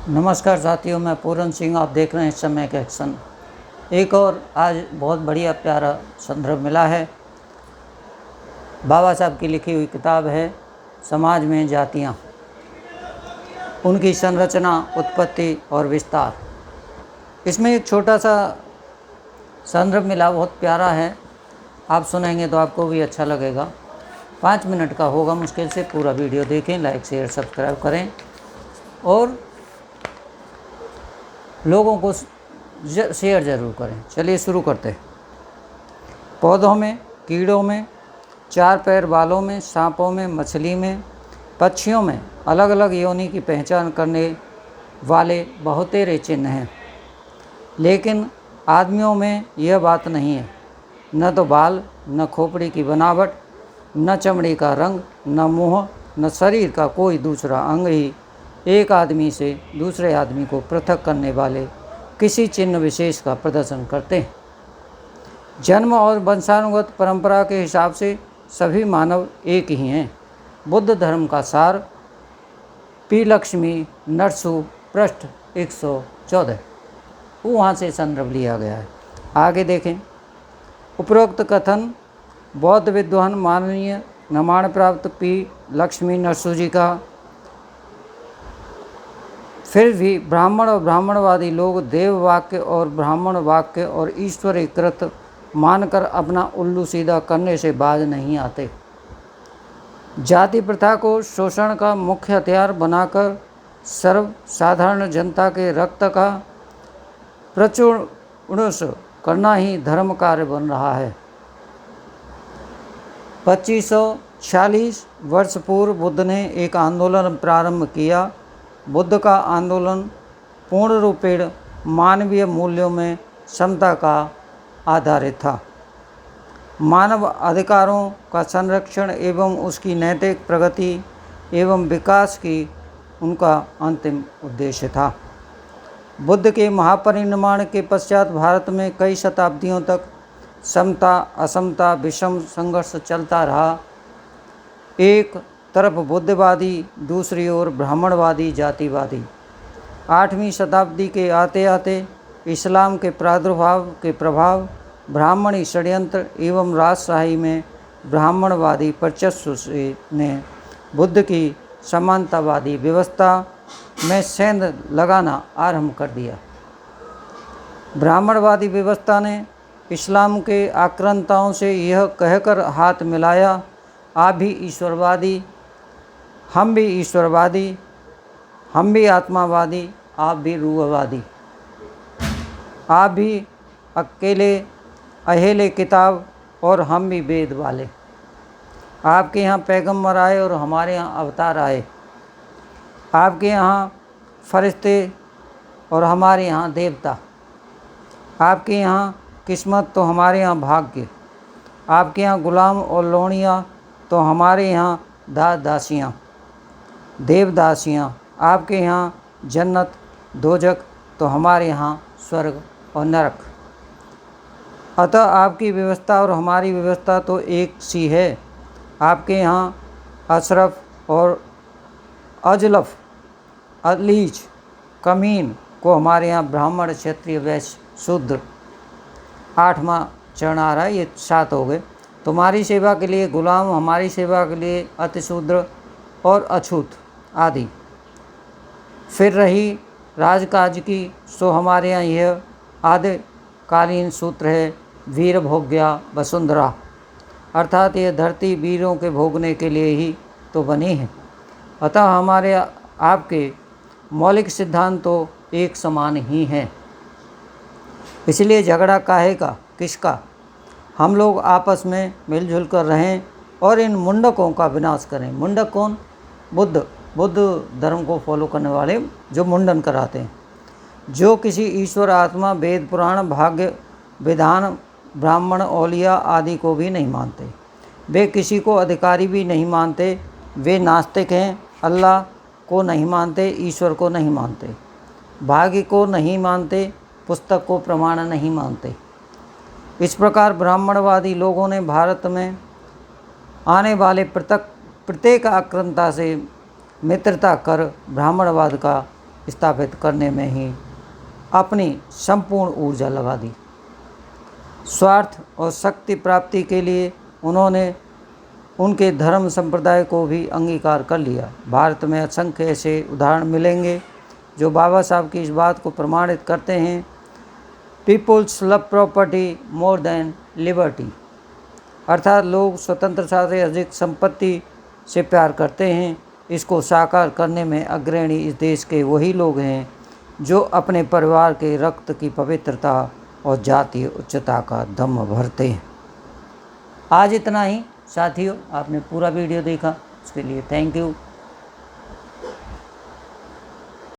नमस्कार साथियों, मैं पूरन सिंह। आप देख रहे हैं इस समय का एक्शन। एक और आज बहुत बढ़िया प्यारा संदर्भ मिला है। बाबा साहब की लिखी हुई किताब है समाज में जातियाँ, उनकी संरचना, उत्पत्ति और विस्तार। इसमें एक छोटा सा संदर्भ मिला, बहुत प्यारा है। आप सुनेंगे तो आपको भी अच्छा लगेगा। 5 मिनट का होगा मुश्किल से। पूरा वीडियो देखें, लाइक शेयर सब्सक्राइब करें और लोगों को शेयर ज़रूर करें। चलिए शुरू करते हैं। पौधों में, कीड़ों में, 4 पैर वालों में, सांपों में, मछली में, पक्षियों में अलग अलग योनि की पहचान करने वाले बहुतेरे चिन्ह हैं, लेकिन आदमियों में यह बात नहीं है। न तो बाल, न खोपड़ी की बनावट, न चमड़ी का रंग, न मुँह, न शरीर का कोई दूसरा अंग ही एक आदमी से दूसरे आदमी को पृथक करने वाले किसी चिन्ह विशेष का प्रदर्शन करते हैं। जन्म और वंशानुगत परंपरा के हिसाब से सभी मानव एक ही हैं। बुद्ध धर्म का सार, पी लक्ष्मी नरसु, पृष्ठ 114। वहाँ से संदर्भ लिया गया है। आगे देखें। उपरोक्त कथन बौद्ध विद्वान माननीय नमाण प्राप्त पी लक्ष्मी नरसु जी का। फिर भी ब्राह्मण और ब्राह्मणवादी लोग देव वाक्य और ब्राह्मण वाक्य और ईश्वरीकृत मानकर अपना उल्लू सीधा करने से बाज नहीं आते। जाति प्रथा को शोषण का मुख्य हथियार बनाकर सर्वसाधारण जनता के रक्त का प्रचुरण करना ही धर्म कार्य बन रहा है। 2546 वर्ष पूर्व बुद्ध ने एक आंदोलन प्रारंभ किया। बुद्ध का आंदोलन पूर्ण रूपेण मानवीय मूल्यों में समता का आधारित था। मानव अधिकारों का संरक्षण एवं उसकी नैतिक प्रगति एवं विकास की उनका अंतिम उद्देश्य था। बुद्ध के महापरिनिर्वाण के पश्चात भारत में कई शताब्दियों तक समता असमता विषम संघर्ष चलता रहा। एक तरफ बुद्धवादी, दूसरी ओर ब्राह्मणवादी जातिवादी। 8वीं शताब्दी के आते आते इस्लाम के प्रादुर्भाव के प्रभाव, ब्राह्मणी षड्यंत्र एवं राजशाही में ब्राह्मणवादी वर्चस्व ने बुद्ध की समानतावादी व्यवस्था में सेंध लगाना आरंभ कर दिया। ब्राह्मणवादी व्यवस्था ने इस्लाम के आक्रांताओं से यह कहकर हाथ मिलाया, आप भी ईश्वरवादी, हम भी ईश्वरवादी, हम भी आत्मावादी, आप भी रूहवादी, आप भी अकेले किताब और हम भी वेद वाले। आपके यहाँ पैगंबर आए और हमारे यहाँ अवतार आए। आपके यहाँ फरिश्ते और हमारे यहाँ देवता। आपके यहाँ किस्मत तो हमारे यहाँ भाग्य। आपके यहाँ गुलाम और लोनियाँ तो हमारे यहाँ दासियाँ, देवदासियाँ। आपके यहाँ जन्नत दोजक तो हमारे यहाँ स्वर्ग और नरक। अतः आपकी व्यवस्था और हमारी व्यवस्था तो एक सी है। आपके यहाँ अशरफ और अजलफ, अलीज, कमीन को हमारे यहाँ ब्राह्मण, क्षत्रिय, वैश्य, शूद्र। 8वां चरण आ रहा है, ये 7 हो गए। तुम्हारी सेवा के लिए गुलाम, हमारी सेवा के लिए अतिशूद्र और अछूत आदि। फिर रही राजकाज की, सो हमारे यहाँ यह आदिकालीन सूत्र है, वीर भोग्या वसुंधरा, अर्थात यह धरती वीरों के भोगने के लिए ही तो बनी है। अतः हमारे आपके मौलिक सिद्धांत तो एक समान ही हैं। इसलिए झगड़ा काहे का, किसका? हम लोग आपस में मिलजुल कर रहें और इन मुंडकों का विनाश करें। मुंडक कौन? बुद्ध धर्म को फॉलो करने वाले जो मुंडन कराते हैं, जो किसी ईश्वर, आत्मा, वेद, पुराण, भाग्य, विधान, ब्राह्मण, औलिया आदि को भी नहीं मानते। वे किसी को अधिकारी भी नहीं मानते। वे नास्तिक हैं, अल्लाह को नहीं मानते, ईश्वर को नहीं मानते, भाग्य को नहीं मानते, पुस्तक को प्रमाण नहीं मानते। इस प्रकार ब्राह्मणवादी लोगों ने भारत में आने वाले प्रत्येक आक्रांता से मित्रता कर ब्राह्मणवाद का स्थापित करने में ही अपनी संपूर्ण ऊर्जा लगा दी। स्वार्थ और शक्ति प्राप्ति के लिए उन्होंने उनके धर्म संप्रदाय को भी अंगीकार कर लिया। भारत में असंख्य ऐसे उदाहरण मिलेंगे जो बाबा साहब की इस बात को प्रमाणित करते हैं। Peoples love property more than liberty, अर्थात लोग स्वतंत्रता से अधिक संपत्ति से प्यार करते हैं। इसको साकार करने में अग्रणी इस देश के वही लोग हैं जो अपने परिवार के रक्त की पवित्रता और जातीय उच्चता का दम भरते हैं। आज इतना ही साथियों, आपने पूरा वीडियो देखा उसके लिए थैंक यू।